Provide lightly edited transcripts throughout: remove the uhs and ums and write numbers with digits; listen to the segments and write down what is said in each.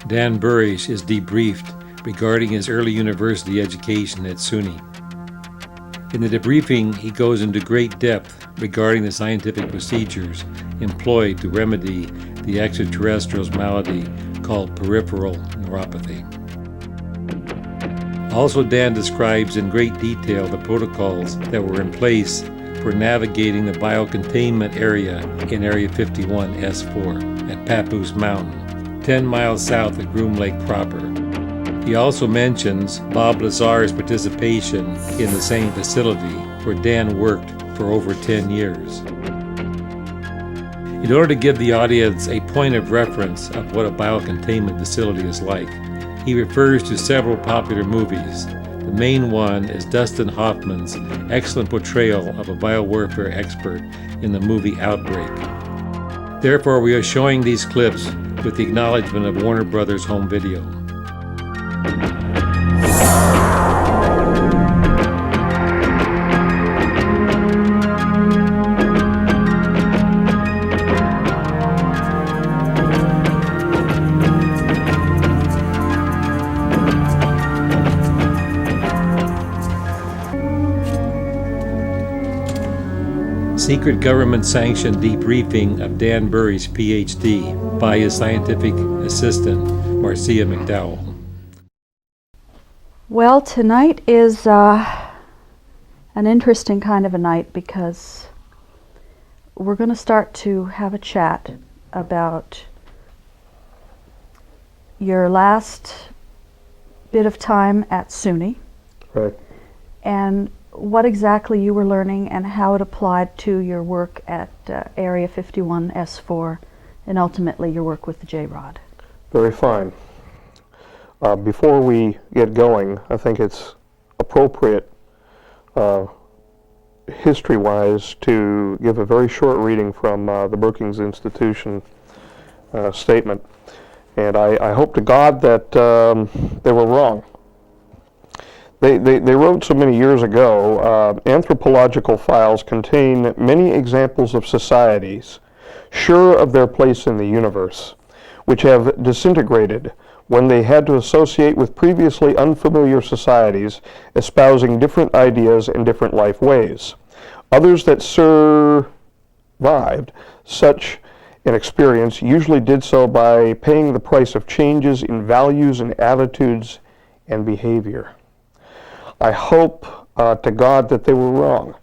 Dan Burisch is debriefed regarding his early university education at SUNY. In the debriefing, he goes into great depth regarding the scientific procedures employed to remedy the extraterrestrials malady called peripheral neuropathy. Also, Dan describes in great detail the protocols that were in place for navigating the biocontainment area in Area 51S4 at Papoose Mountain, 10 miles south of Groom Lake proper. He also mentions Bob Lazar's participation in the same facility where Dan worked for over 10 years. In order to give the audience a point of reference of what a biocontainment facility is like, he refers to several popular movies. The main one is Dustin Hoffman's excellent portrayal of a biowarfare expert in the movie Outbreak. Therefore, we are showing these clips with the acknowledgement of Warner Brothers Home Video. Secret government-sanctioned debriefing of Dan Burisch, Ph.D., by his scientific assistant, Marcia McDowell. Well, tonight is an interesting kind of a night because we're going to start to have a chat about your last bit of time at SUNY. Right. And what exactly you were learning and how it applied to your work at Area 51S4 and ultimately your work with the JRod. Very fine. Before we get going, I think it's appropriate history-wise to give a very short reading from the Brookings Institution statement. And I hope to God that they were wrong. They wrote so many years ago, anthropological files contain many examples of societies sure of their place in the universe, which have disintegrated when they had to associate with previously unfamiliar societies espousing different ideas and different life ways. Others that survived such an experience usually did so by paying the price of changes in values and attitudes and behavior. I hope to God that they were wrong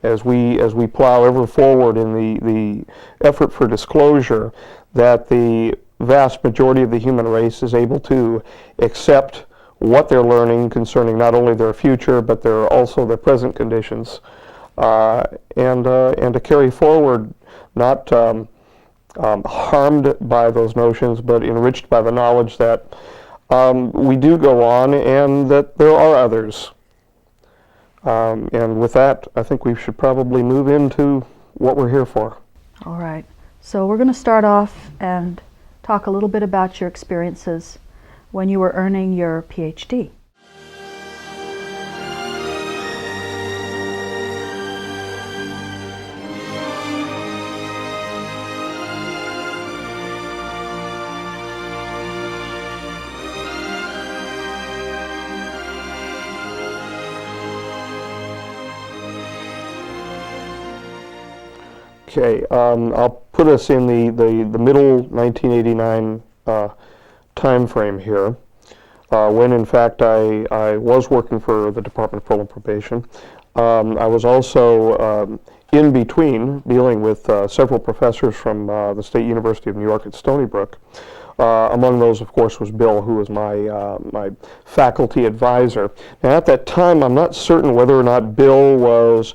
as we plow ever forward in the effort for disclosure, that the vast majority of the human race is able to accept what they're learning concerning not only their future but also their present conditions, and to carry forward, not harmed by those notions but enriched by the knowledge that we do go on and that there are others. And with that, I think we should probably move into what we're here for. All right. So we're going to start off and talk a little bit about your experiences when you were earning your PhD. Okay, I'll put us in the middle 1989 time frame here, when in fact I was working for the Department of Parole and Probation. I was also in between dealing with several professors from the State University of New York at Stony Brook. Among those, of course, was Bill, who was my faculty advisor. Now, at that time, I'm not certain whether or not Bill was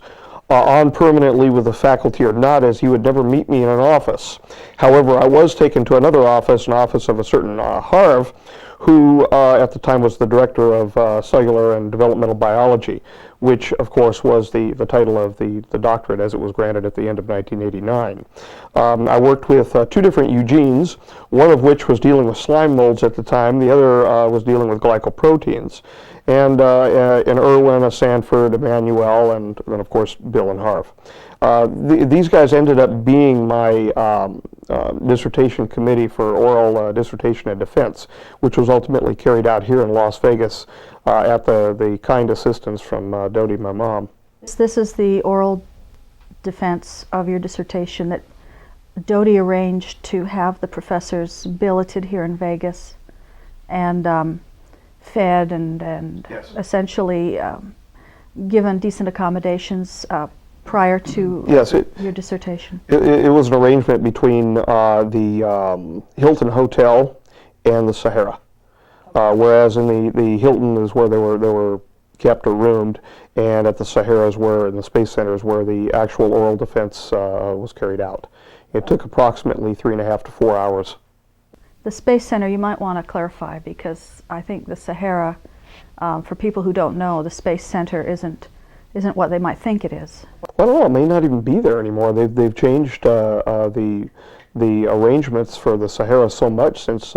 on permanently with the faculty or not, as he would never meet me in an office. However, I was taken to another office, an office of a certain Harv, who at the time was the director of cellular and developmental biology, which of course was the title of the doctorate as it was granted at the end of 1989. I worked with two different Eugenes, one of which was dealing with slime molds at the time, the other was dealing with glycoproteins. And in Irwin, a Sanford, Emmanuel, and then of course Bill and Harv. These guys ended up being my dissertation committee for oral dissertation and defense, which was ultimately carried out here in Las Vegas at the kind assistance from Dodie, my mom. This is the oral defense of your dissertation that Dodie arranged to have the professors billeted here in Vegas and fed and Yes. essentially given decent accommodations prior to Yes, your dissertation. It was an arrangement between the Hilton Hotel and the Sahara, whereas in the Hilton is where they were kept or roomed, and at the Sahara is where, in the Space Center, is where the actual oral defense was carried out. It took approximately 3.5 to 4 hours. The Space Center, you might want to clarify, because I think the Sahara, for people who don't know, the Space Center isn't what they might think it is. Well, I don't know, it may not even be there anymore. They've changed the arrangements for the Sahara so much since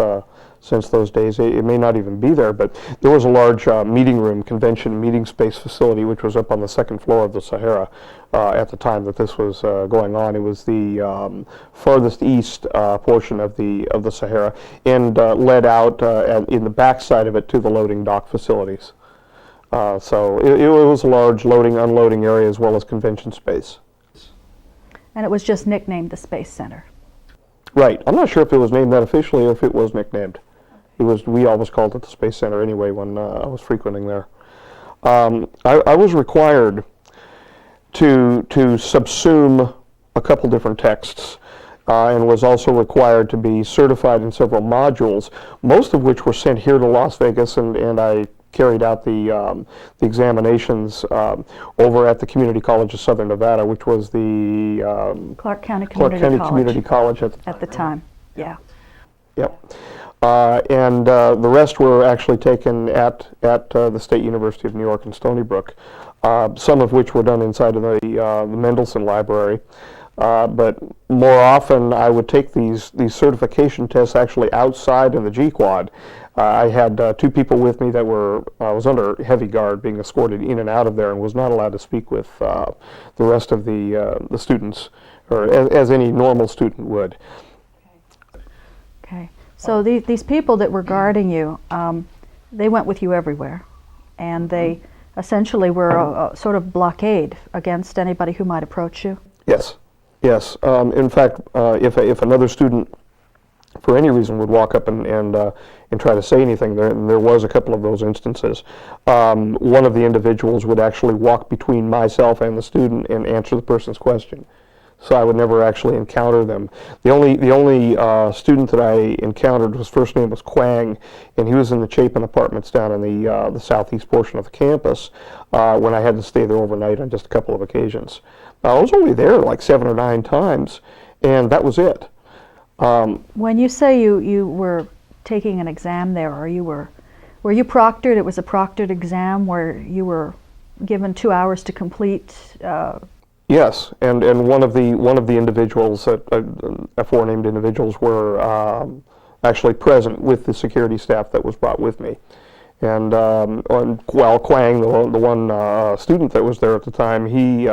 those days. It may not even be there, but there was a large meeting room, convention meeting space facility, which was up on the second floor of the Sahara at the time that this was going on. It was the farthest east portion of the Sahara, and led out in the backside of it to the loading dock facilities. So it was a large loading, unloading area as well as convention space. And it was just nicknamed the Space Center. Right. I'm not sure if it was named that officially or if it was nicknamed. We always called it the Space Center anyway when I was frequenting there. I was required to subsume a couple different texts and was also required to be certified in several modules, most of which were sent here to Las Vegas, and I carried out the examinations over at the Community College of Southern Nevada, which was the Clark County Community College at the time. Yeah. Yep. And the rest were actually taken at the State University of New York in Stony Brook, some of which were done inside of the Mendelssohn Library. But more often, I would take these certification tests actually outside in the G-Quad. I had 2 people with me that I was under heavy guard, being escorted in and out of there, and was not allowed to speak with the rest of the students, or as any normal student would. Okay. So these people that were guarding you, they went with you everywhere, and they essentially were a sort of blockade against anybody who might approach you. Yes. Yes. In fact, if another student, for any reason, would walk up and try to say anything, there was a couple of those instances. One of the individuals would actually walk between myself and the student and answer the person's question. So I would never actually encounter them. The only student that I encountered, his first name was Quang, and he was in the Chapin Apartments down in the southeast portion of the campus when I had to stay there overnight on just a couple of occasions. I was only there like 7 or 9 times, and that was it. When you say you were taking an exam there, or were you proctored? It was a proctored exam where you were given 2 hours to complete. Yes, and one of the individuals, aforenamed individuals, were actually present with the security staff that was brought with me. And while Quang, the one student that was there at the time, he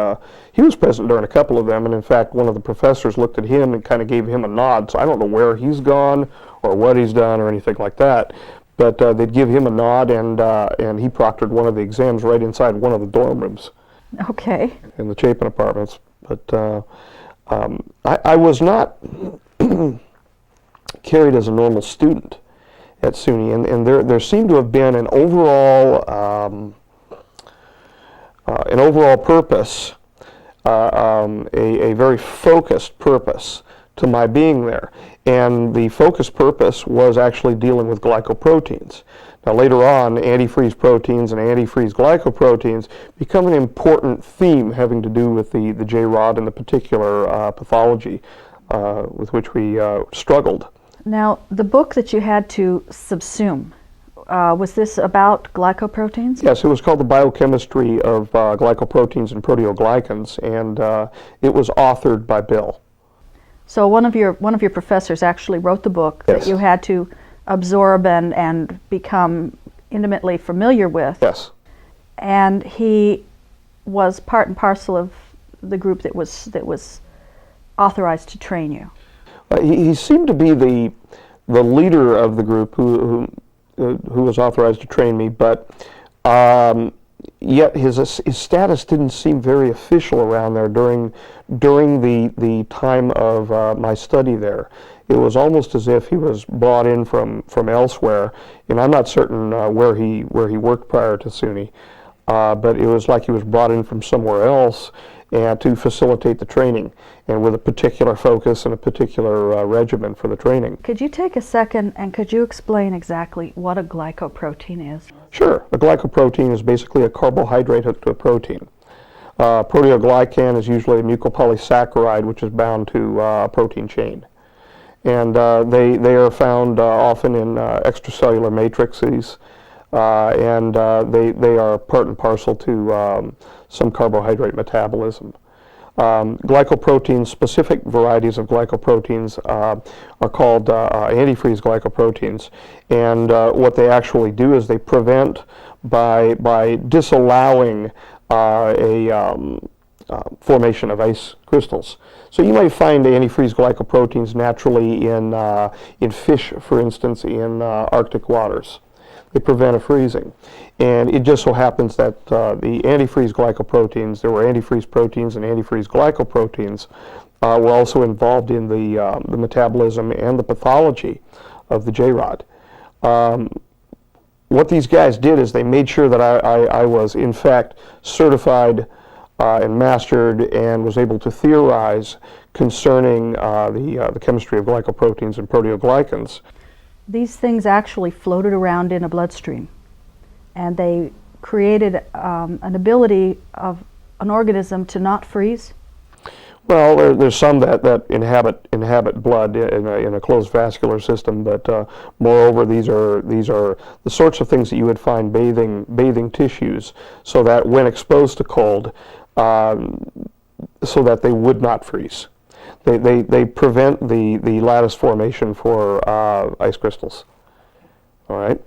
was present during a couple of them, and in fact, one of the professors looked at him and kind of gave him a nod. So I don't know where he's gone or what he's done or anything like that, but they'd give him a nod, and he proctored one of the exams right inside one of the dorm rooms. Okay. In the Chapin Apartments. But I was not carried as a normal student at SUNY, and there seemed to have been an overall purpose, a very focused purpose to my being there. And the focused purpose was actually dealing with glycoproteins. Now later on, antifreeze proteins and antifreeze glycoproteins become an important theme having to do with the JRod and the particular pathology with which we struggled. Now, the book that you had to subsume, was this about glycoproteins? Yes, it was called The Biochemistry of Glycoproteins and Proteoglycans, and it was authored by Bill. So one of your professors actually wrote the book Yes. that you had to absorb and become intimately familiar with. Yes. And he was part and parcel of the group that was authorized to train you. He seemed to be the leader of the group who was authorized to train me, but yet his status didn't seem very official around there during the time of my study there. It was almost as if he was brought in from elsewhere, and I'm not certain where he worked prior to SUNY, but it was like he was brought in from somewhere else and to facilitate the training, and with a particular focus and a particular regimen for the training. Could you take a second and could you explain exactly what a glycoprotein is? Sure. A glycoprotein is basically a carbohydrate hooked to a protein. Proteoglycan is usually a mucopolysaccharide which is bound to a protein chain. And they are found often in extracellular matrices, and they are part and parcel to some carbohydrate metabolism. Glycoproteins, specific varieties of glycoproteins are called antifreeze glycoproteins, and what they actually do is they prevent, by disallowing formation of ice crystals. So you might find antifreeze glycoproteins naturally in fish, for instance, in Arctic waters. They prevent a freezing. And it just so happens that the antifreeze glycoproteins, there were antifreeze proteins and antifreeze glycoproteins, were also involved in the metabolism and the pathology of the JRod. What these guys did is they made sure that I was, in fact, certified and mastered and was able to theorize concerning the chemistry of glycoproteins and proteoglycans. These things actually floated around in a bloodstream, and they created an ability of an organism to not freeze. Well, there's some that inhabit blood in a closed vascular system, but moreover, these are the sorts of things that you would find bathing tissues, so that when exposed to cold, so that they would not freeze. They prevent the lattice formation for ice crystals. All right.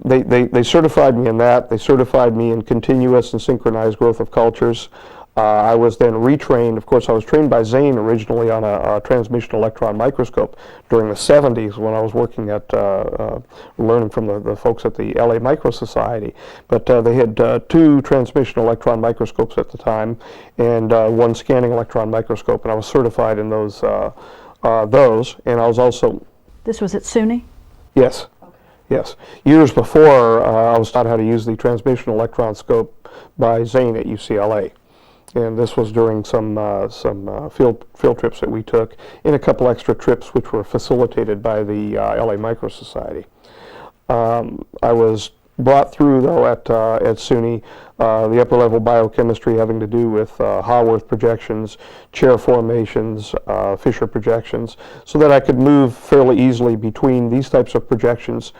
They certified me in that. They certified me in continuous and synchronized growth of cultures. I was then retrained. Of course, I was trained by Zane originally on a transmission electron microscope during the 70s when I was working at learning from the folks at the LA Micro Society. But they had 2 transmission electron microscopes at the time and 1 scanning electron microscope, and I was certified in those. And I was also... This was at SUNY? Yes. Okay. Yes. Years before, I was taught how to use the transmission electron scope by Zane at UCLA. And this was during some field trips that we took, and a couple extra trips which were facilitated by the LA Micro Society. I was brought through, though, at SUNY, the upper level biochemistry having to do with Haworth projections, chair formations, Fisher projections, so that I could move fairly easily between these types of projections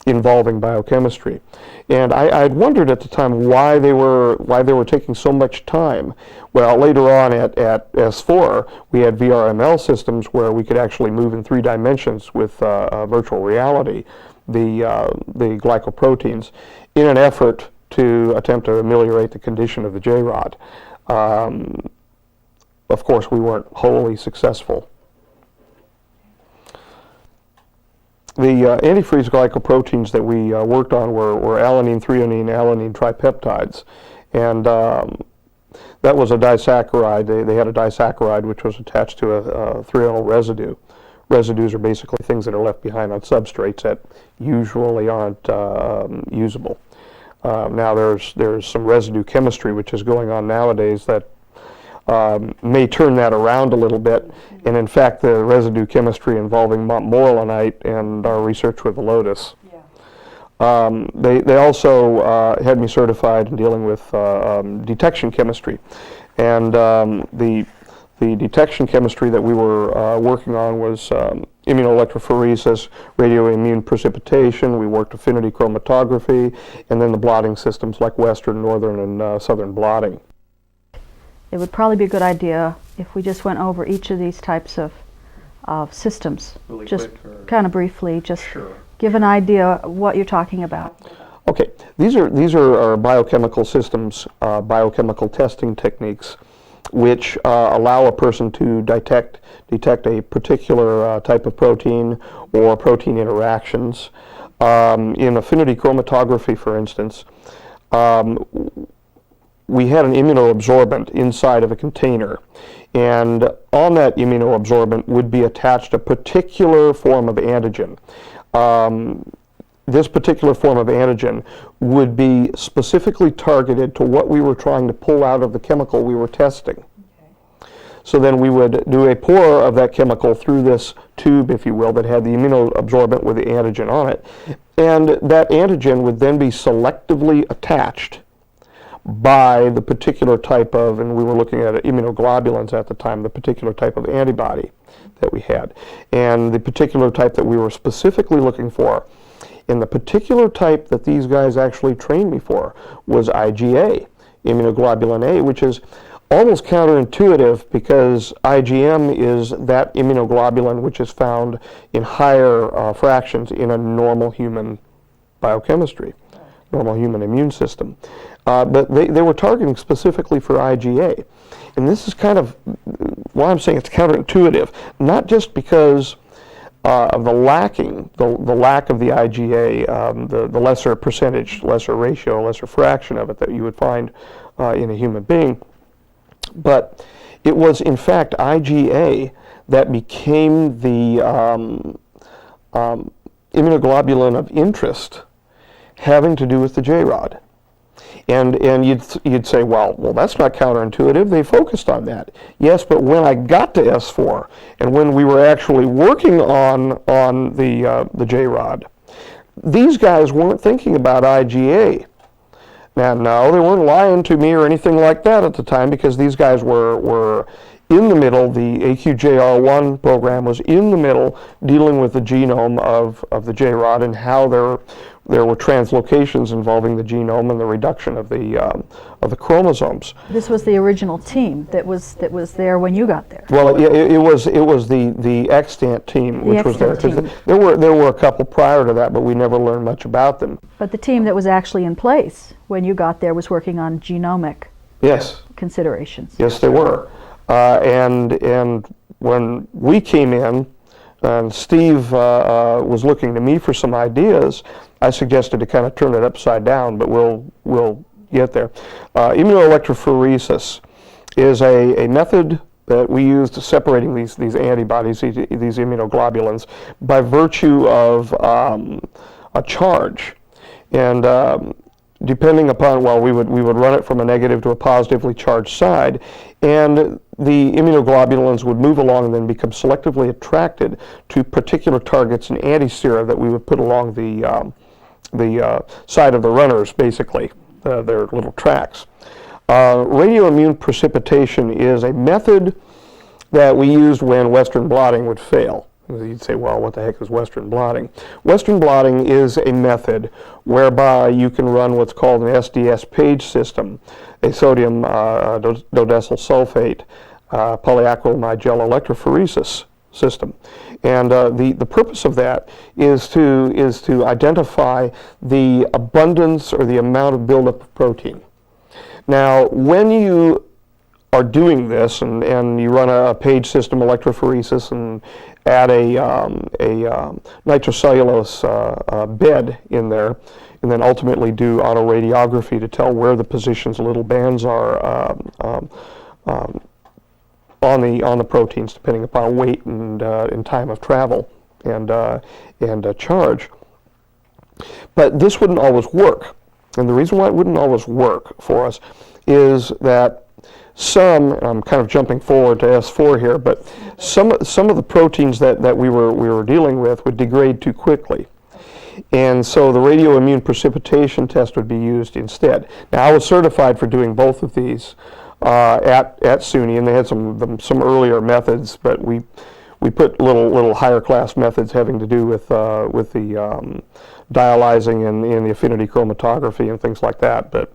involving biochemistry. And I had wondered at the time why they were taking so much time. Well, later on at S4, we had VRML systems where we could actually move in 3 dimensions with virtual reality, the glycoproteins, in an effort to attempt to ameliorate the condition of the JRod. Of course, we weren't wholly successful. The antifreeze glycoproteins that we worked on were alanine, threonine, alanine tripeptides, and that was a disaccharide. They had a disaccharide which was attached to a threonal residue. Residues are basically things that are left behind on substrates that usually aren't usable. Now there's some residue chemistry which is going on nowadays that may turn that around a little bit, and in fact the residue chemistry involving montmorillonite and our research with the lotus. Yeah. They also had me certified in dealing with detection chemistry, and the detection chemistry that we were working on was immunoelectrophoresis, radioimmune precipitation. We worked affinity chromatography, and then the blotting systems like Western, Northern, and Southern blotting. It would probably be a good idea if we just went over each of these types of systems, really just kind of briefly, just sure. Give an idea of what you're talking about. Okay, these are our biochemical systems, biochemical testing techniques which allow a person to detect a particular type of protein or protein interactions. In affinity chromatography, for instance, we had an immunoabsorbent inside of a container, and on that immunoabsorbent would be attached a particular form of antigen. This particular form of antigen would be specifically targeted to what we were trying to pull out of the chemical we were testing. Okay. So then we would do a pour of that chemical through this tube, if you will, that had the immunoabsorbent with the antigen on it, and that antigen would then be selectively attached by the particular type of, and we were looking at immunoglobulins at the time, the particular type of antibody that we had, and the particular type that we were specifically looking for. And the particular type that these guys actually trained me for was IgA, immunoglobulin A, which is almost counterintuitive because IgM is that immunoglobulin which is found in higher fractions in a normal human biochemistry, normal human immune system. But they were targeting specifically for IgA. And this is kind of why I'm saying it's counterintuitive, not just because of the lack of the IgA, the lesser percentage, lesser ratio, lesser fraction of it that you would find in a human being, but it was in fact IgA that became the immunoglobulin of interest having to do with the JRod. And you'd say, well, that's not counterintuitive. They focused on that. Yes, but when I got to S4 and when we were actually working on the JRod, these guys weren't thinking about IgA. Now, no, they weren't lying to me or anything like that at the time, because these guys were in the middle. The AQJR1 program was in the middle, dealing with the genome of the JRod and how there were translocations involving the genome and the reduction of the chromosomes. This was the original team that was there when you got there. Well, it was the extant team which was there. There were a couple prior to that, but we never learned much about them. But the team that was actually in place when you got there was working on genomic considerations. Yes, they were. And when we came in, and Steve was looking to me for some ideas, I suggested to kind of turn it upside down, but we'll get there. Immunoelectrophoresis is a method that we use to separating these antibodies, these immunoglobulins, by virtue of a charge. And depending upon, we would run it from a negative to a positively charged side, and the immunoglobulins would move along and then become selectively attracted to particular targets and antisera that we would put along the side of the runners, basically, their little tracks. Radioimmune precipitation is a method that we used when Western blotting would fail. You'd say, well, what the heck is Western blotting? Western blotting is a method whereby you can run what's called an SDS page system, a sodium dodecyl sulfate polyacrylamide gel electrophoresis system. And the purpose of that is to identify the abundance or the amount of buildup of protein. Now, when you are doing this and you run a page system electrophoresis and add a nitrocellulose bed in there, and then ultimately do autoradiography to tell where the positions of little bands are on the proteins, depending upon weight and time of travel and charge. But this wouldn't always work, and the reason why it wouldn't always work for us is that I'm kind of jumping forward to S4 here, but some of the proteins that we were dealing with would degrade too quickly. And so the radioimmune precipitation test would be used instead. Now, I was certified for doing both of these at SUNY, and they had some earlier methods, but we put little higher class methods having to do with the dialyzing and the affinity chromatography and things like that. But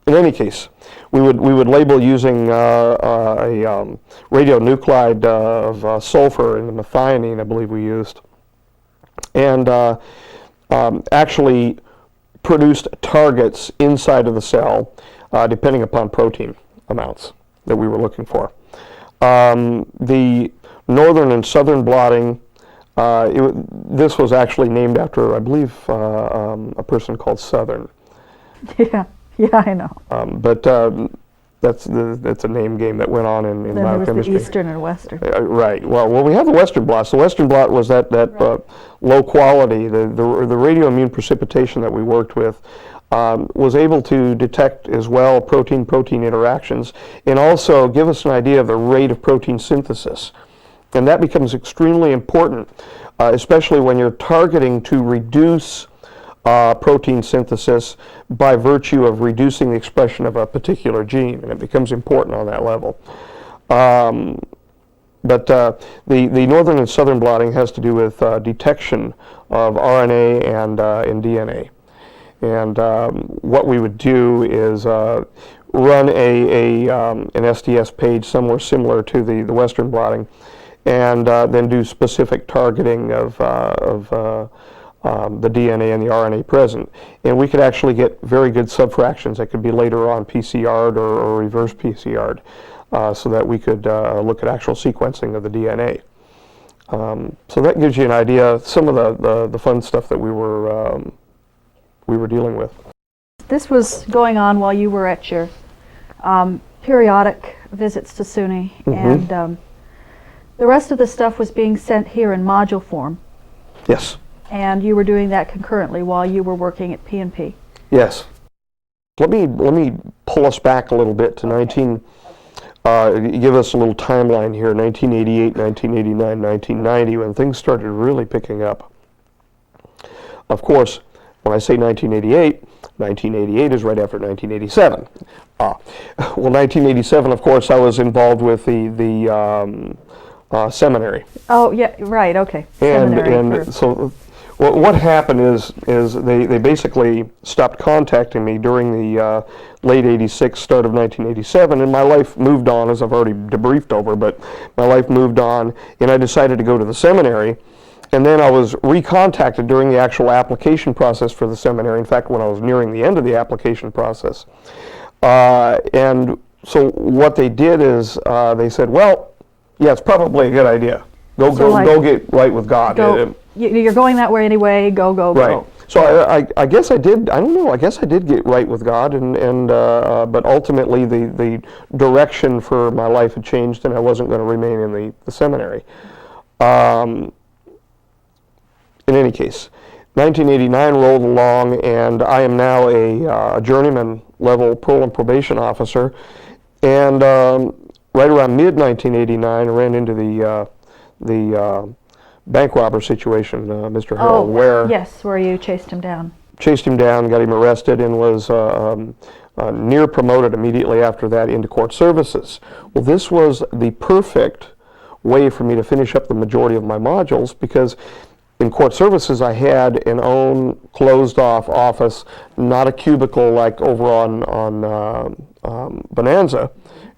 in any case, we would label using a radionuclide of sulfur and the methionine, I believe we used, and actually produced targets inside of the cell depending upon protein. amounts that we were looking for. The northern and southern blotting, this was actually named after, I believe, a person called Southern. Yeah, I know. But that's a name game that went on in Then biochemistry. there was the eastern and western. Right. Well, we have the western blots. The western blot was that Right. low quality. The radioimmune precipitation that we worked with was able to detect as well protein-protein interactions and also give us an idea of the rate of protein synthesis. And that becomes extremely important, especially when you're targeting to reduce protein synthesis by virtue of reducing the expression of a particular gene, and it becomes important on that level. But the northern and southern blotting has to do with detection of RNA and DNA. And what we would do is run an SDS page somewhere similar to the western blotting, and then do specific targeting of the DNA and the RNA present. And we could actually get very good subfractions that could be later on PCR'd or reverse PCR'd, so that we could look at actual sequencing of the DNA. So that gives you an idea of some of the fun stuff that we were dealing with. This was going on while you were at your periodic visits to SUNY, and the rest of the stuff was being sent here in module form. Yes. And you were doing that concurrently while you were working at P&P. Yes. Let me pull us back a little bit to give us a little timeline here, 1988, 1989, 1990, when things started really picking up. Of course, when I say 1988 is right after 1987. Well, 1987, of course, I was involved with the seminary. Oh, yeah, right, okay. And so what happened is they basically stopped contacting me during the late 86, start of 1987, and my life moved on, as I've already debriefed over, but my life moved on, and I decided to go to the seminary. And then I was recontacted during the actual application process for the seminary. In fact, when I was nearing the end of the application process. And so what they did is they said, well, yeah, it's probably a good idea. Go get right with God. You're going that way anyway, go. Right. So I guess I did, I don't know, I guess I did get right with God, but ultimately the direction for my life had changed and I wasn't going to remain in the seminary. In any case, 1989 rolled along, and I am now a journeyman level parole and probation officer. And right around mid-1989, I ran into the bank robber situation, Mr. Harold Ware. Yes, where you chased him down. Chased him down, got him arrested, and was near promoted immediately after that into court services. Well, this was the perfect way for me to finish up the majority of my modules, because in court services, I had an own closed-off office, not a cubicle like over on Bonanza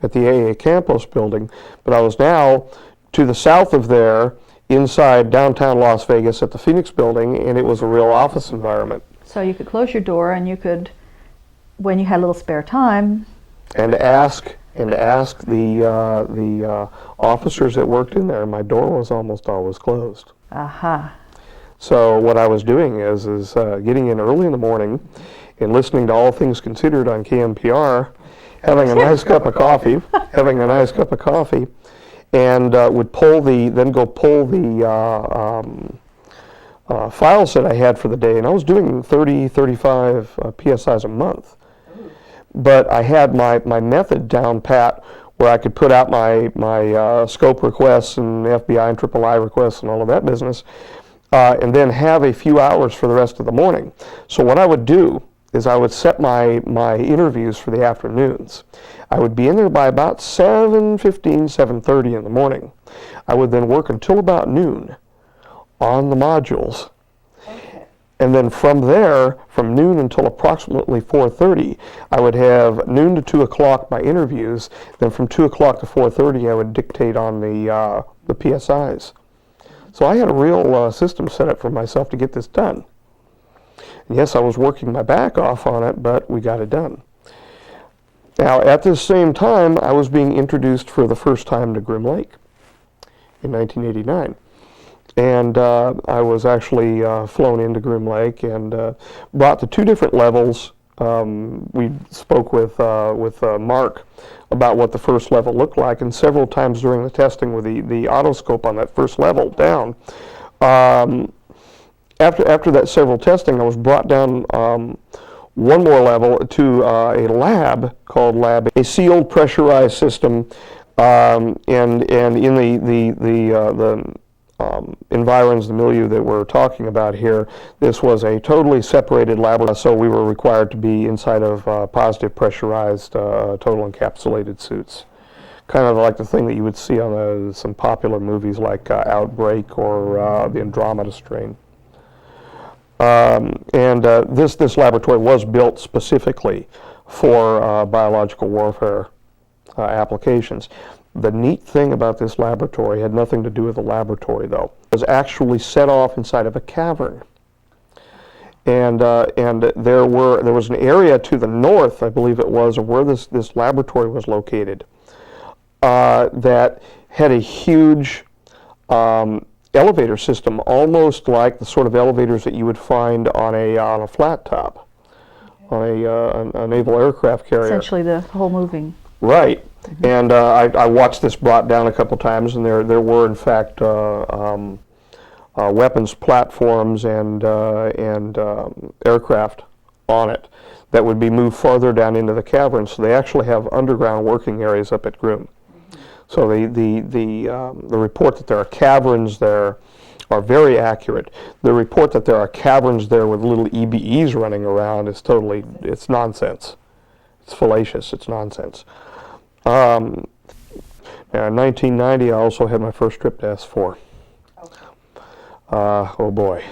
at the AA Campos building, but I was now to the south of there, inside downtown Las Vegas at the Phoenix building, and it was a real office environment. So you could close your door, and you could, when you had a little spare time, and ask the officers that worked in there. My door was almost always closed. Aha. So what I was doing is getting in early in the morning and listening to All Things Considered on KMPR, having a nice cup of coffee, and would then go pull the files that I had for the day. And I was doing 30, 35 PSIs a month. But I had my method down pat, where I could put out my scope requests and FBI and III requests and all of that business, and then have a few hours for the rest of the morning. So what I would do is I would set my interviews for the afternoons. I would be in there by about 7:15, 7:30 in the morning. I would then work until about noon on the modules. Okay. And then from there, from noon until approximately 4:30, I would have noon to 2 o'clock my interviews. Then from 2 o'clock to 4:30, I would dictate on the PSIs. So I had a real system set up for myself to get this done. And yes, I was working my back off on it, but we got it done. Now, at this same time, I was being introduced for the first time to Groom Lake in 1989. And I was actually flown into Groom Lake and brought to 2 different levels. We spoke with Mark about what the first level looked like, and several times during the testing with the autoscope on that first level down. After that several testing, I was brought down one more level to a lab called a sealed pressurized system, and in the environs, the milieu that we're talking about here, this was a totally separated laboratory, so we were required to be inside of positive pressurized total encapsulated suits. Kind of like the thing that you would see on some popular movies like Outbreak or the Andromeda Strain. This laboratory was built specifically for biological warfare applications. The neat thing about this laboratory had nothing to do with the laboratory, though. It was actually set off inside of a cavern. And there was an area to the north, I believe it was, of where this laboratory was located, that had a huge elevator system, almost like the sort of elevators that you would find on a flat top, on a naval aircraft carrier. Essentially the whole moving. Right. Mm-hmm. And I watched this brought down a couple times, and there were in fact weapons platforms and aircraft on it that would be moved farther down into the cavern. So they actually have underground working areas up at Groom. Mm-hmm. So the report that there are caverns there are very accurate. The report that there are caverns there with little EBEs running around is it's nonsense. It's fallacious. It's nonsense. Now in 1990, I also had my first trip to S4. Okay. Oh boy.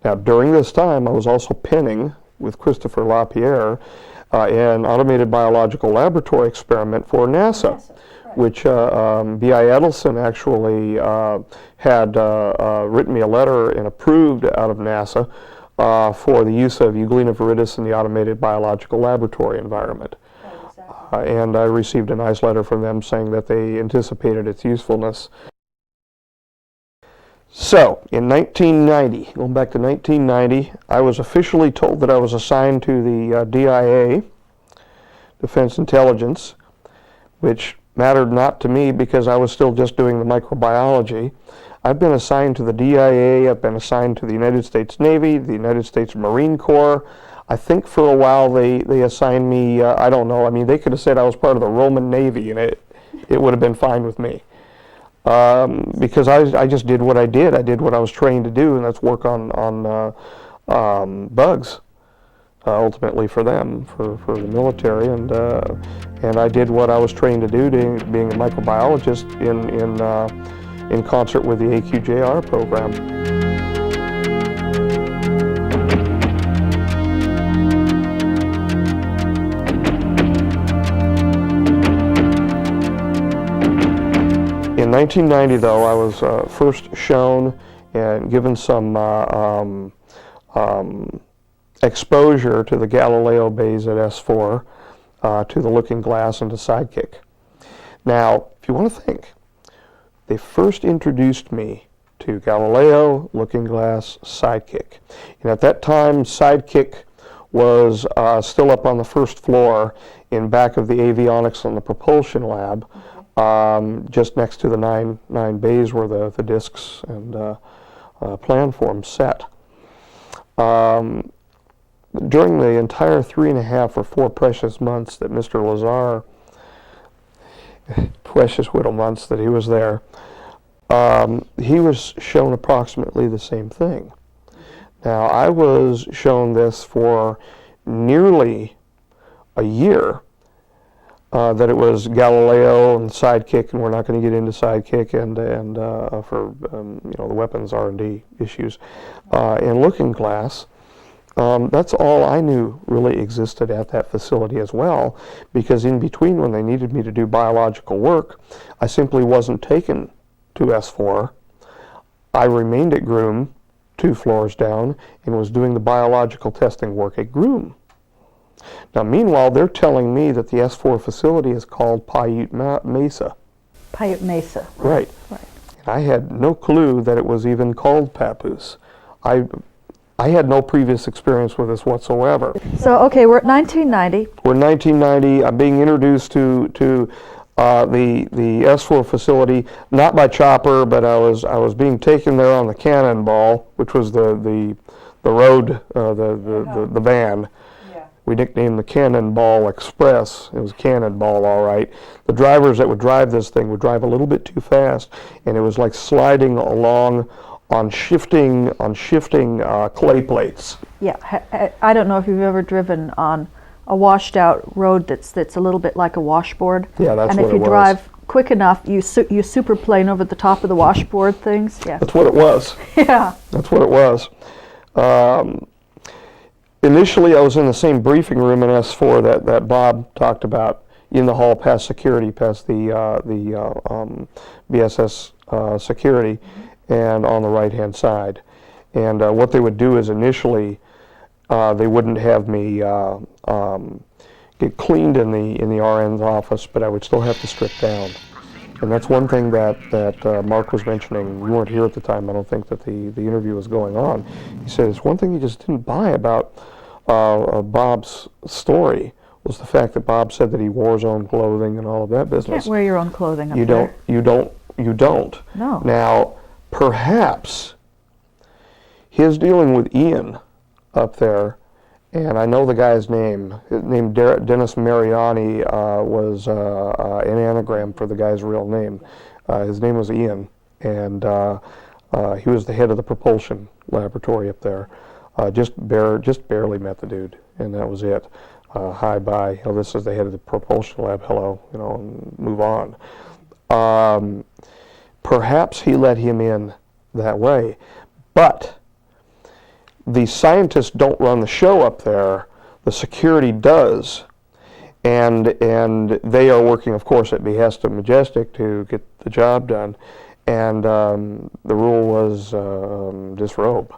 Now during this time, I was also penning with Christopher LaPierre an automated biological laboratory experiment for NASA, right, which B.I. Edelson actually had written me a letter and approved out of NASA for the use of Euglena viridis in the automated biological laboratory environment. And I received a nice letter from them saying that they anticipated its usefulness. So, in 1990, going back to 1990, I was officially told that I was assigned to the DIA, Defense Intelligence, which mattered not to me because I was still just doing the microbiology. I've been assigned to the DIA, I've been assigned to the United States Navy, the United States Marine Corps. I think for a while they assigned me, I don't know, I mean, they could have said I was part of the Roman Navy and it would have been fine with me. Because I just did what I did. I did what I was trained to do, and that's work on bugs, ultimately for them, for the military. And I did what I was trained to do, being a microbiologist in concert with the AQJR program. In 1990, though, I was first shown and given some exposure to the Galileo bays at S4, to the Looking Glass and to Sidekick. Now, if you want to think, they first introduced me to Galileo, Looking Glass, Sidekick. And at that time, Sidekick was still up on the first floor in back of the avionics and the propulsion lab. Just next to the nine bays where the discs and planforms set. During the entire 3.5 or 4 precious months that Mr. Lazar, precious little months that he was there, he was shown approximately the same thing. Now, I was shown this for nearly a year. That it was Galileo and Sidekick, and we're not going to get into Sidekick and for the weapons R&D issues, and Looking Glass. That's all I knew really existed at that facility as well, because in between when they needed me to do biological work, I simply wasn't taken to S4. I remained at Groom, 2 floors down, and was doing the biological testing work at Groom. Now, meanwhile, they're telling me that the S4 facility is called Paiute Mesa. Paiute Mesa. Right. Right. I had no clue that it was even called Papoose. I had no previous experience with this whatsoever. So, okay, we're at 1990. We're in 1990. I'm being introduced to the S4 facility, not by chopper, but I was being taken there on the Cannonball, which was the road, the van. Yeah. We nicknamed the Cannonball Express. It was Cannonball, all right. The drivers that would drive this thing would drive a little bit too fast, and it was like sliding along on shifting clay plates. Yeah, I don't know if you've ever driven on a washed out road that's a little bit like a washboard. Yeah, that's and what it was. if you drive quick enough, you superplane over the top of the washboard things. Yeah. That's what it was. Yeah. That's what it was. Initially, I was in the same briefing room in S4 that Bob talked about, in the hall past security, past the BSS security, and on the right-hand side. And what they would do is initially, they wouldn't have me get cleaned in the RN's office, but I would still have to strip down. And that's one thing that Mark was mentioning. You weren't here at the time. I don't think that the interview was going on. He said it's one thing he just didn't buy about Bob's story was the fact that Bob said that he wore his own clothing and all of that You business. can't wear your own clothing up You there. don't. No. Now, perhaps his dealing with Ian up there, and I know the guy's name. His name Dennis Mariani was an anagram for the guy's real name. His name was Ian, and he was the head of the propulsion laboratory up there. Just barely met the dude, and that was it. Hi, bye. Oh, this is the head of the propulsion lab. Hello, and move on. Perhaps he let him in that way, but the scientists don't run the show up there. The security does, and they are working, of course, at behest of Majestic to get the job done. And the rule was disrobe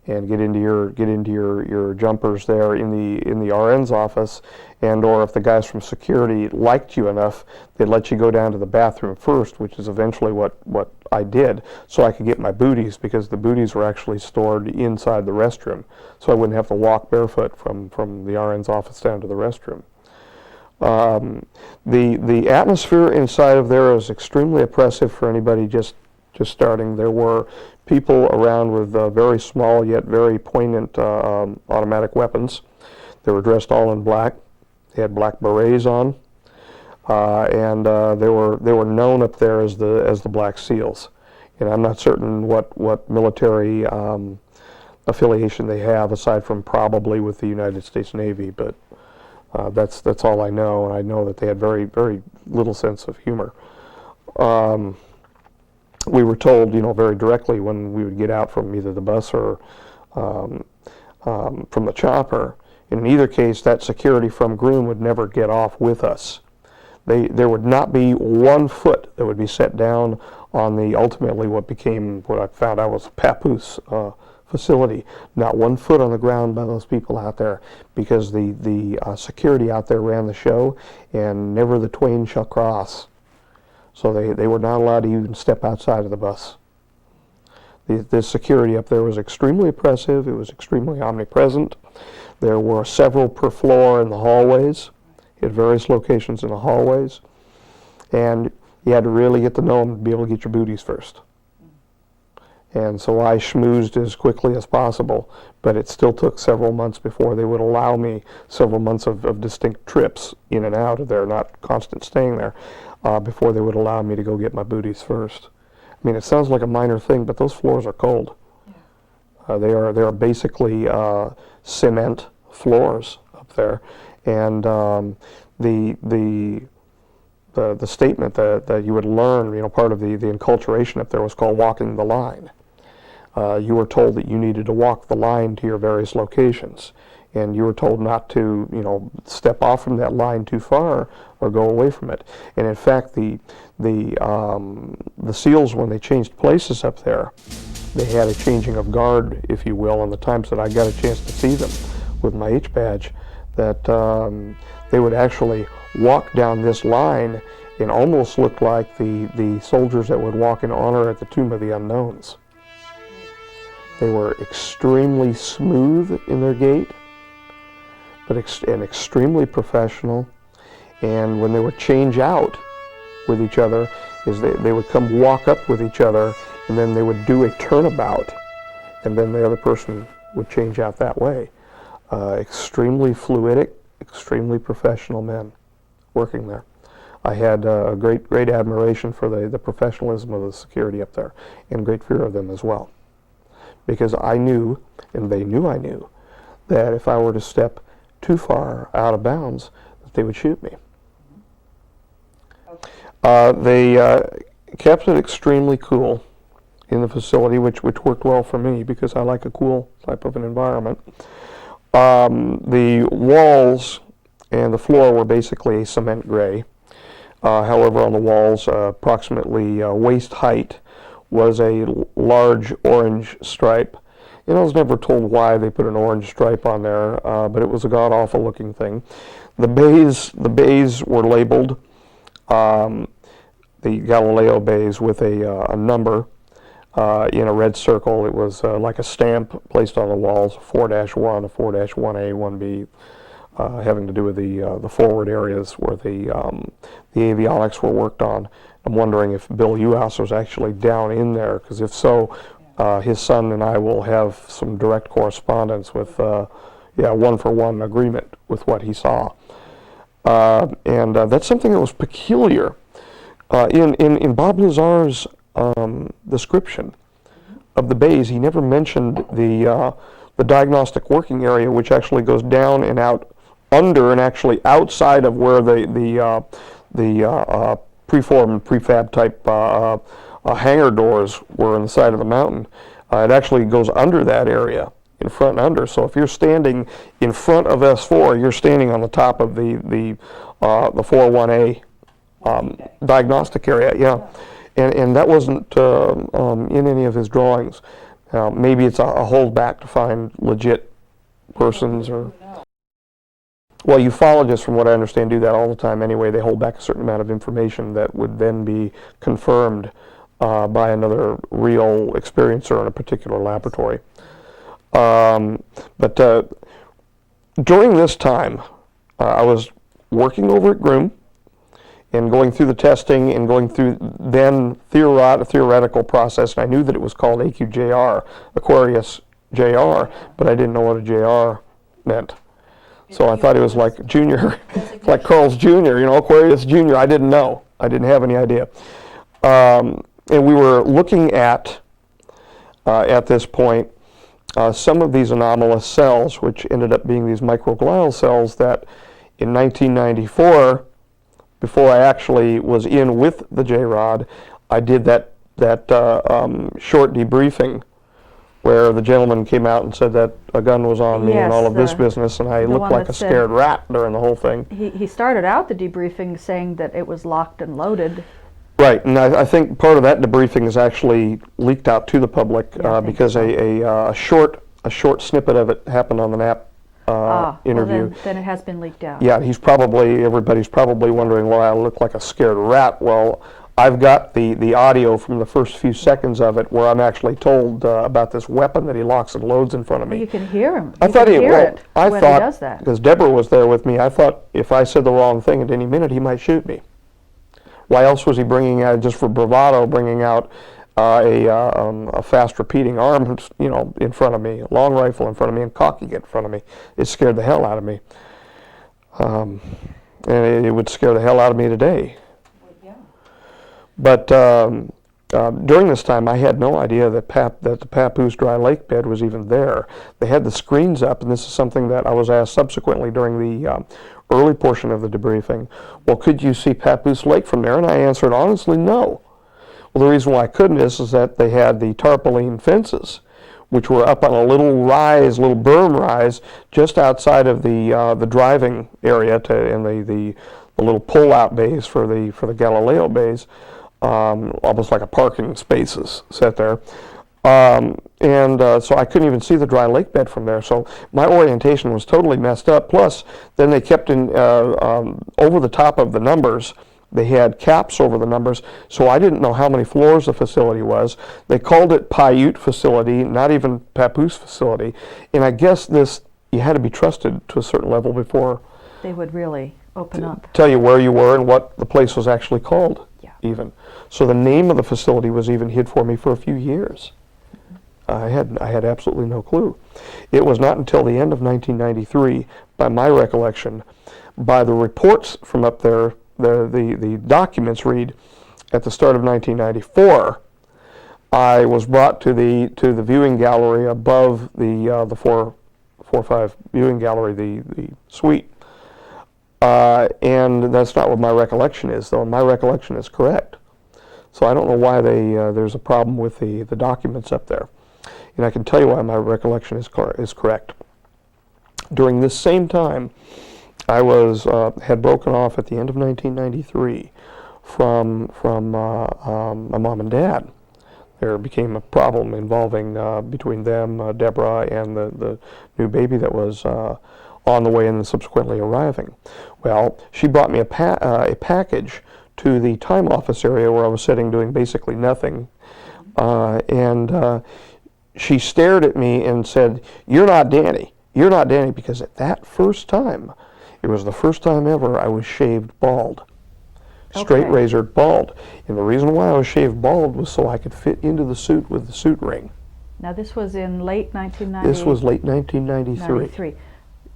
and get into your jumpers there in the RN's office, and or if the guys from security liked you enough, they'd let you go down to the bathroom first, which is eventually what I did, so I could get my booties, because the booties were actually stored inside the restroom, so I wouldn't have to walk barefoot from the RN's office down to the restroom. The atmosphere inside of there is extremely oppressive for anybody just starting. There were people around with very small yet very poignant automatic weapons. They were dressed all in black. They had black berets on, and they were known up there as the Black Seals. And I'm not certain what military affiliation they have, aside from probably with the United States Navy, but that's all I know. And I know that they had very, very little sense of humor. We were told, very directly when we would get out from either the bus or from the chopper. In either case, that security from Groom would never get off with us. There would not be 1 foot that would be set down on the ultimately what I found out was a Papoose facility. Not 1 foot on the ground by those people out there, because the security out there ran the show, and never the twain shall cross. So they were not allowed to even step outside of the bus. The security up there was extremely oppressive. It was extremely omnipresent. There were several per floor in the hallways, at various locations in the hallways. And you had to really get to know them to be able to get your booties first. And so I schmoozed as quickly as possible, but it still took several months before they would allow me several months of distinct trips in and out of there, not constant staying there, before they would allow me to go get my booties first. I mean, it sounds like a minor thing, but those floors are cold. They are basically cement floors up there, and the statement that you would learn, part of the enculturation up there was called walking the line. You were told that you needed to walk the line to your various locations, and you were told not to, step off from that line too far or go away from it. And in fact, the SEALs, when they changed places up there, they had a changing of guard, if you will, on the times that I got a chance to see them with my H badge. that they would actually walk down this line and almost look like the soldiers that would walk in honor at the Tomb of the Unknowns. They were extremely smooth in their gait, but and extremely professional. And when they would change out with each other, is they would come walk up with each other, and then they would do a turnabout, and then the other person would change out that way. Extremely fluidic, extremely professional men working there. I had a great admiration for the professionalism of the security up there, and great fear of them as well. Because I knew, and they knew I knew, that if I were to step too far out of bounds, that they would shoot me. They kept it extremely cool in the facility, which worked well for me because I like a cool type of an environment. The walls and the floor were basically a cement gray. However, on the walls, approximately waist height, was a large orange stripe. And I was never told why they put an orange stripe on there, but it was a god-awful looking thing. The bays were labeled, the Galileo bays, with a number in a red circle. It was like a stamp placed on the walls, 4-1, a 4-1A, 1B, having to do with the forward areas where the avionics were worked on. I'm wondering if Bill Uhouse was actually down in there, because if so, his son and I will have some direct correspondence with, one-for-one agreement with what he saw. And that's something that was peculiar. In Bob Lazar's description of the bays, he never mentioned the diagnostic working area, which actually goes down and out under and actually outside of where the preformed, prefab type hangar doors were on the side of the mountain. It actually goes under that area, in front and under. So if you're standing in front of S4, you're standing on the top of the 4-1A diagnostic area. Yeah, and that wasn't in any of his drawings. Maybe it's a holdback to find legit persons or. Well, ufologists, from what I understand, do that all the time anyway. They hold back a certain amount of information that would then be confirmed by another real experiencer in a particular laboratory. But during this time, I was working over at Groom and going through the testing and going through then theoretical process. And I knew that it was called AQJR, Aquarius JR, but I didn't know what a JR meant. So I thought it was like Junior, like Carl's Jr., Aquarius Jr. I didn't know. I didn't have any idea. And we were looking at this point, some of these anomalous cells, which ended up being these microglial cells that in 1994, before I actually was in with the JRod, I did that short debriefing where the gentleman came out and said that a gun was on me and all of this business, and I looked like a scared rat during the whole thing. He started out the debriefing saying that it was locked and loaded. Right, and I think part of that debriefing is actually leaked out to the public because a short snippet of it happened on the NAP interview. Well, then it has been leaked out. Yeah, everybody's probably wondering why I look like a scared rat. Well, I've got the audio from the first few seconds of it where I'm actually told about this weapon that he locks and loads in front of me. You can hear him. I thought he does that. Because Deborah was there with me, I thought if I said the wrong thing at any minute, he might shoot me. Why else was he bringing out, just for bravado, bringing out a fast repeating arm, in front of me, a long rifle in front of me, and cocking it in front of me? It scared the hell out of me. And it would scare the hell out of me today. But during this time, I had no idea that the Papoose dry lake bed was even there. They had the screens up, and this is something that I was asked subsequently during the early portion of the debriefing. Well, could you see Papoose Lake from there? And I answered honestly, no. Well, the reason why I couldn't is that they had the tarpaulin fences, which were up on a little berm rise, just outside of the driving area and the little pull-out bays for the Galileo bays. Almost like a parking spaces set there. So I couldn't even see the dry lake bed from there. So my orientation was totally messed up. Plus, then they kept in over the top of the numbers. They had caps over the numbers, so I didn't know how many floors the facility was. They called it Paiute facility, not even Papoose facility. And I guess you had to be trusted to a certain level before They would really open up. tell you where you were and what the place was actually called, Yeah. even. So the name of the facility was even hid for me for a few years. I had absolutely no clue. It was not until the end of 1993, by my recollection, by the reports from up there, the documents read, at the start of 1994, I was brought to the viewing gallery above the 4-5 viewing gallery, the suite. And that's not what my recollection is, though. My recollection is correct. So I don't know why there's a problem with the documents up there. And I can tell you why my recollection is correct. During this same time, I had broken off at the end of 1993 from my mom and dad. There became a problem involving between them, Deborah, and the new baby that was on the way and then subsequently arriving. Well, she brought me a package to the time office area where I was sitting doing basically nothing, and she stared at me and said, "You're not Danny. You're not Danny," because at that first time, it was the first time ever I was shaved bald. Straight Okay. razored bald. And the reason why I was shaved bald was so I could fit into the suit with the suit ring. Now this was in late 1990. This was late 1993. 93.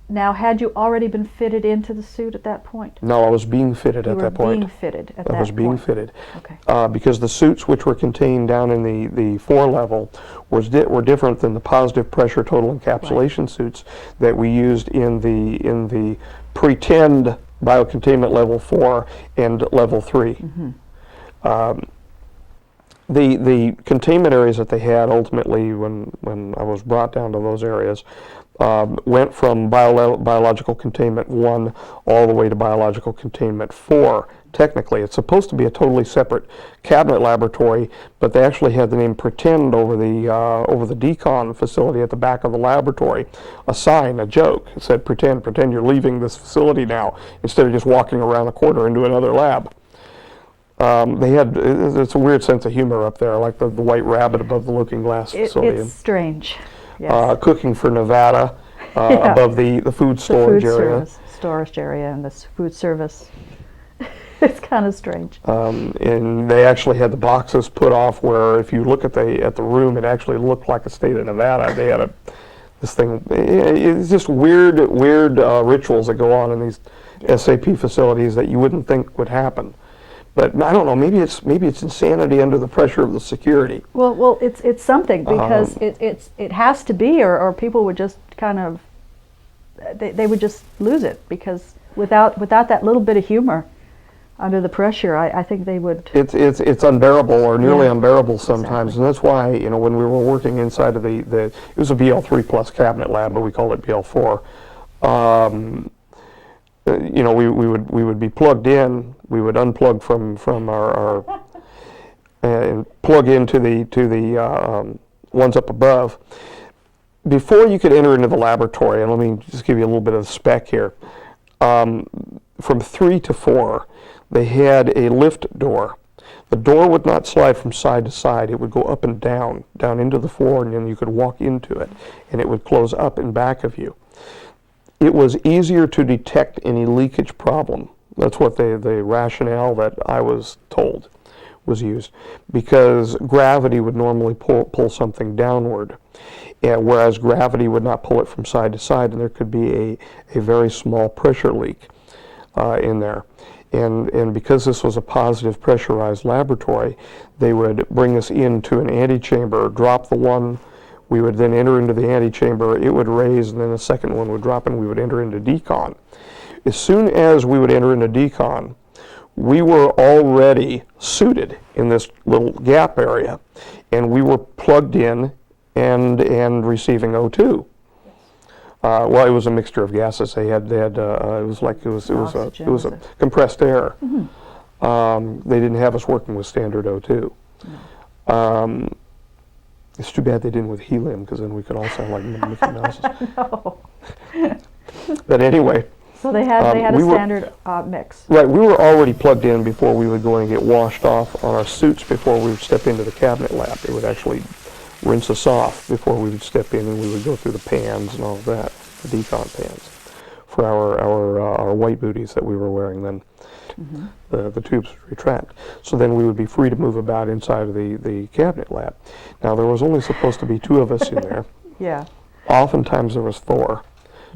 Now, had you already been fitted into the suit at that point? No, I was being fitted at that point. You were being fitted at that point. I was being fitted. Okay. Because the suits which were contained down in the floor level were different than the positive pressure total encapsulation suits that we used in the pretend biocontainment level 4 and level 3. Mm-hmm. The containment areas that they had ultimately, when I was brought down to those areas, went from biological containment 1 all the way to biological containment 4. Technically, it's supposed to be a totally separate cabinet laboratory, but they actually had the name Pretend over the decon facility at the back of the laboratory. A sign, a joke. It said, pretend you're leaving this facility now, instead of just walking around the corner into another lab. It's a weird sense of humor up there, like the white rabbit above the looking glass facility. It's strange. Yes. Cooking for Nevada above the food storage area. Storage area and this food service. It's kind of strange. And they actually had the boxes put off where, if you look at the room, it actually looked like a state of Nevada. They had this thing. It's just weird rituals that go on in these SAP facilities that you wouldn't think would happen. But I don't know. Maybe it's insanity under the pressure of the security. Well, it's something, because it has to be, or people would just kind of they would just lose it, because without that little bit of humor under the pressure, I think they would. It's unbearable, or nearly unbearable sometimes, exactly. And that's why, when we were working inside of it was a BL3 plus cabinet lab, but we called it BL4. We would be plugged in. We would unplug from our and plug into the ones up above. Before you could enter into the laboratory, and let me just give you a little bit of the spec here. From 3 to 4, they had a lift door. The door would not slide from side to side. It would go up and down into the floor, and then you could walk into it, and it would close up in back of you. It was easier to detect any leakage problem. That's what the rationale that I was told was used, because gravity would normally pull something downward, whereas gravity would not pull it from side to side, and there could be a very small pressure leak in there. And because this was a positive pressurized laboratory, they would bring us into an antechamber, drop the one. We would then enter into the antechamber, it would raise, and then the second one would drop, and we would enter into decon. As soon as we would enter into decon, we were already suited in this little gap area, and we were plugged in and receiving O2. Well, it was a mixture of gases. They had it was a compressed air. Mm-hmm. They didn't have us working with standard O2. No. It's too bad they didn't with helium, because then we could all sound like Mickey Mouse. No. But anyway. So they had a we standard mix. Right, we were already plugged in before we would go and get washed off on our suits before we would step into the cabinet lab. They would actually rinse us off before we would step in, and we would go through the pans and all of that, the decon pans, for our white booties that we were wearing then. Mm-hmm. The tubes would retract. So then we would be free to move about inside of the cabinet lab. Now, there was only supposed to be 2 of us in there. Yeah. Oftentimes there was 4,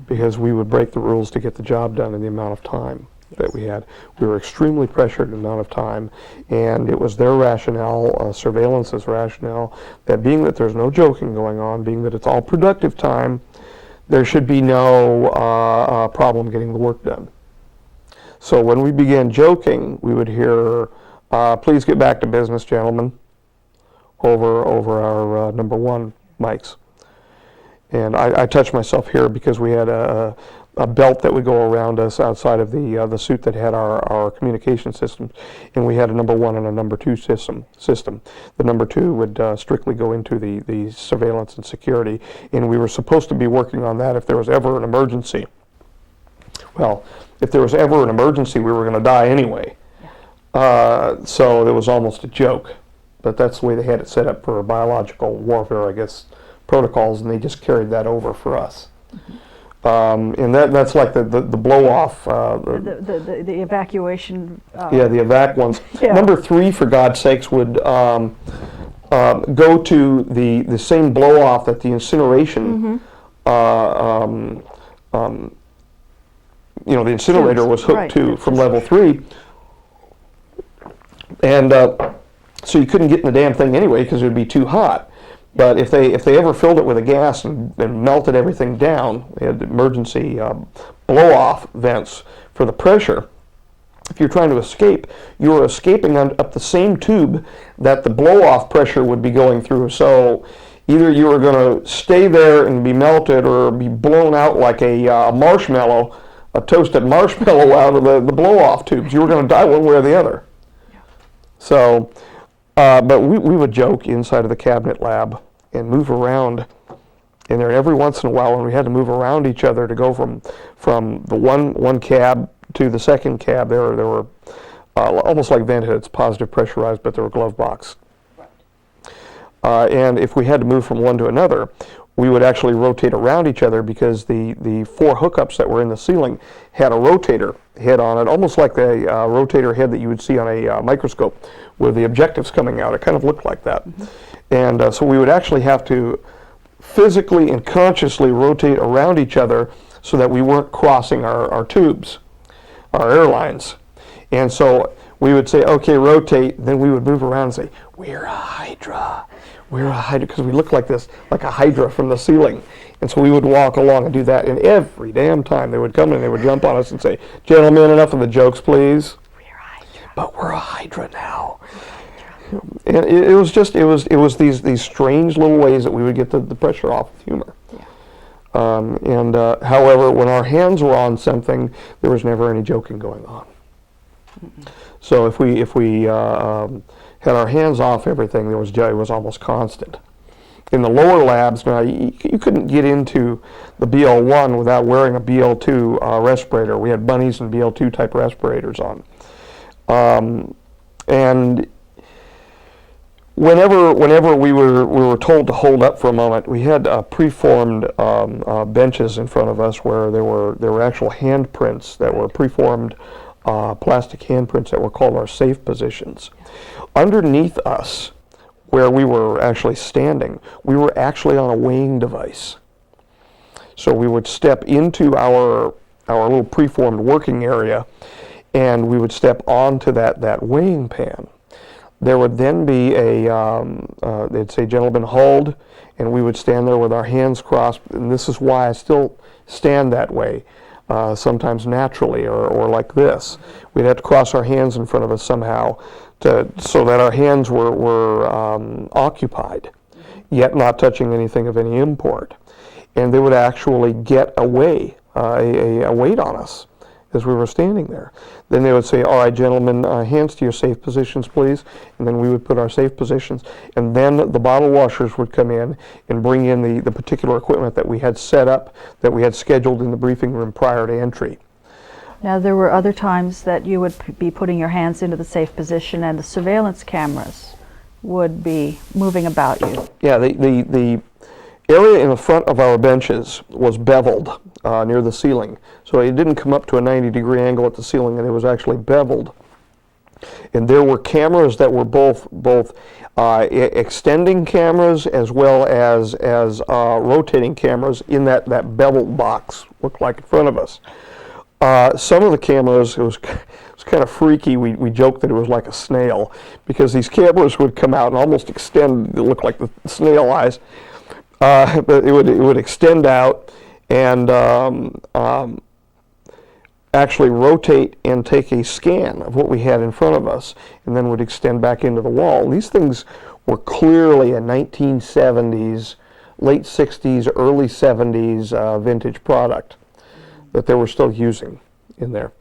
because we would break the rules to get the job done in the amount of time that we had. We were extremely pressured in the amount of time, and it was their rationale, surveillance's rationale, that being that there's no joking going on, being that it's all productive time, there should be no problem getting the work done. So when we began joking, we would hear, please get back to business, gentlemen, over our number 1 mics. And I touched myself here because we had a belt that would go around us outside of the suit that had our communication systems, and we had a number 1 and a number 2 system. The number 2 would strictly go into the surveillance and security, and we were supposed to be working on that if there was ever an emergency. Well, if there was ever an emergency, we were going to die anyway. So it was almost a joke, but that's the way they had it set up for biological warfare, I guess, protocols, and they just carried that over for us. And that's like the blow-off. The evacuation. Yeah, the evac ones. Yeah. Number 3, for God's sakes, would go to the same blow-off that the incineration the incinerator was hooked to from level 3, and so you couldn't get in the damn thing anyway because it would be too hot. But if they ever filled it with a gas and melted everything down, they had emergency blow-off vents for the pressure. If you're trying to escape, you were escaping up the same tube that the blow-off pressure would be going through. So either you were going to stay there and be melted, or be blown out like a marshmallow, a toasted marshmallow out of the blow-off tubes. You were going to die one way or the other. So, but we would joke inside of the cabinet lab and move around in there every once in a while when we had to move around each other to go from the one cab to the second cab. There were almost like vent hoods, positive pressurized, but they were glove box. And if we had to move from one to another, we would actually rotate around each other, because the 4 hookups that were in the ceiling had a rotator head on it, almost like the rotator head that you would see on a microscope with the objectives coming out. It kind of looked like that. Mm-hmm. And so we would actually have to physically and consciously rotate around each other so that we weren't crossing our tubes, our airlines. And so we would say, okay, rotate, then we would move around and say, we're a hydra. We're a hydra, because we look like this, like a hydra from the ceiling. And so we would walk along and do that, and every damn time they would come in and they would jump on us and say, gentlemen, enough of the jokes, please. We're a hydra. But we're a hydra now. And it was these strange little ways that we would get the pressure off with humor. Yeah. However, when our hands were on something, there was never any joking going on. Mm-mm. So if we had our hands off everything, it was almost constant. In the lower labs, now you couldn't get into the BL1 without wearing a BL2 respirator. We had bunnies and BL2 type respirators on, and whenever we were told to hold up for a moment, we had preformed benches in front of us where there were actual handprints that were preformed. Plastic handprints that were called our safe positions. Underneath us, where we were actually standing, we were actually on a weighing device. So we would step into our little preformed working area, and we would step onto that weighing pan. There would then be they'd say, gentlemen, hold, and we would stand there with our hands crossed, and this is why I still stand that way. Sometimes naturally, or like this. We'd have to cross our hands in front of us somehow so that our hands were occupied, yet not touching anything of any import. And they would actually get a weight on us. as we were standing there. Then they would say, all right, gentlemen, hands to your safe positions, please. And then we would put our safe positions. And then the bottle washers would come in and bring in the particular equipment that we had set up, that we had scheduled in the briefing room prior to entry. Now, there were other times that you would be putting your hands into the safe position and the surveillance cameras would be moving about you. Yeah, the area in the front of our benches was beveled near the ceiling. So it didn't come up to a 90-degree angle at the ceiling, and it was actually beveled. And there were cameras that were both extending cameras as well as rotating cameras in that beveled box, looked like in front of us. Some of the cameras, it was kind of freaky. We joked that it was like a snail, because these cameras would come out and almost extend. It looked like the snail eyes, but it would extend out and actually rotate and take a scan of what we had in front of us, and then would extend back into the wall. These things were clearly a 1970s, late 60s, early 70s vintage product that they were still using in there.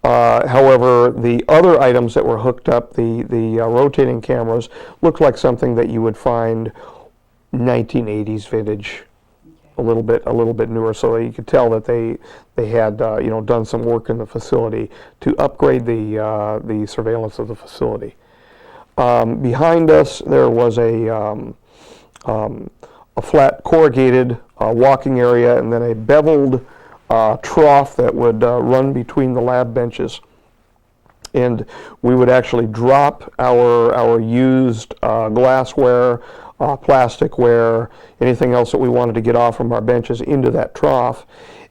However, the other items that were hooked up, the rotating cameras, looked like something that you would find 1980s vintage, a little bit newer. So you could tell that they had done some work in the facility to upgrade the surveillance of the facility. Behind us there was a flat corrugated walking area, and then a beveled trough that would run between the lab benches. And we would actually drop our used glassware, plasticware, anything else that we wanted to get off from our benches into that trough.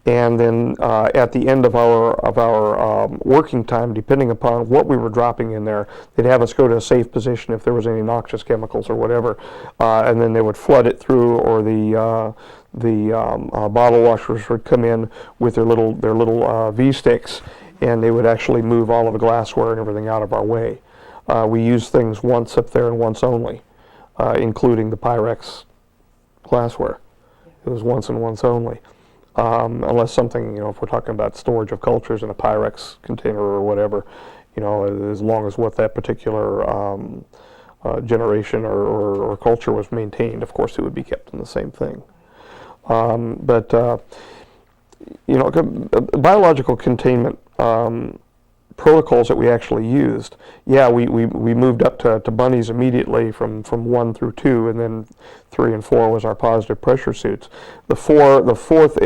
And then at the end of our working time, depending upon what we were dropping in there, they'd have us go to a safe position if there was any noxious chemicals or whatever, and then they would flood it through, or the bottle washers would come in with their little V-sticks, and they would actually move all of the glassware and everything out of our way. We used things once up there and once only, including the Pyrex glassware. It was once and once only. Unless something, if we're talking about storage of cultures in a Pyrex container or whatever, as long as what that particular generation or culture was maintained, of course it would be kept in the same thing. Biological containment protocols that we actually used, we moved up to bunnies immediately from 1 through 2, and then 3 and 4 was our positive pressure suits. The fourth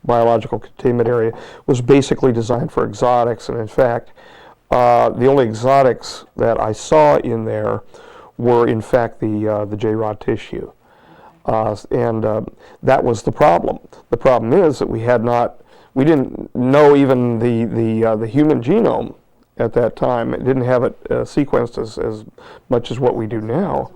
biological containment area was basically designed for exotics, and in fact, the only exotics that I saw in there were in fact the JRod tissue. And that was the problem. The problem is that we didn't know even the human genome at that time. It didn't have it sequenced as much as what we do now.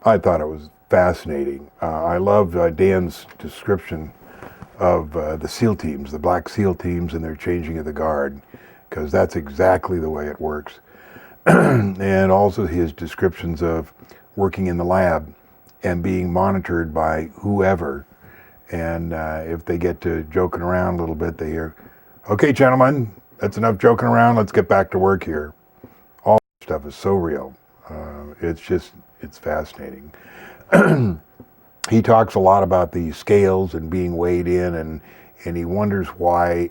I thought it was fascinating. I loved Dan's description of the SEAL teams, the Black SEAL teams, and their changing of the guard, because that's exactly the way it works. And also his descriptions of working in the lab and being monitored by whoever. And if they get to joking around a little bit, they hear, "Okay, gentlemen, that's enough joking around. Let's get back to work here." All that stuff is so real. It's fascinating. He talks a lot about the scales and being weighed in, and he wonders why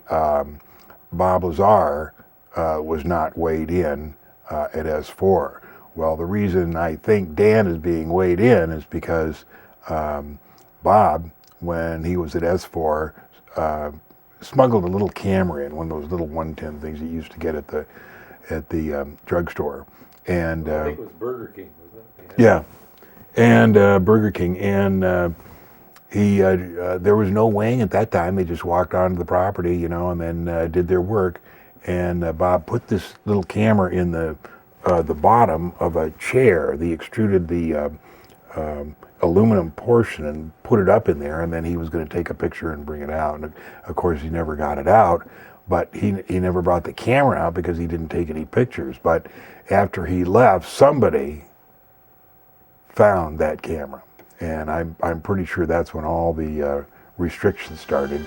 Bob Lazar was not weighed in at S4. Well, the reason I think Dan is being weighed in is because Bob, when he was at S4, smuggled a little camera in, one of those little 110 things you used to get at the drugstore. And I think it was Burger King, wasn't it? Yeah, and Burger King, and there was no weighing at that time. They just walked onto the property, and then did their work. And Bob put this little camera in the bottom of a chair. He extruded the aluminum portion and put it up in there, and then he was going to take a picture and bring it out. And of course, he never got it out. but he never brought the camera out because he didn't take any pictures. But after he left, somebody found that camera, and I'm pretty sure that's when all the restrictions started.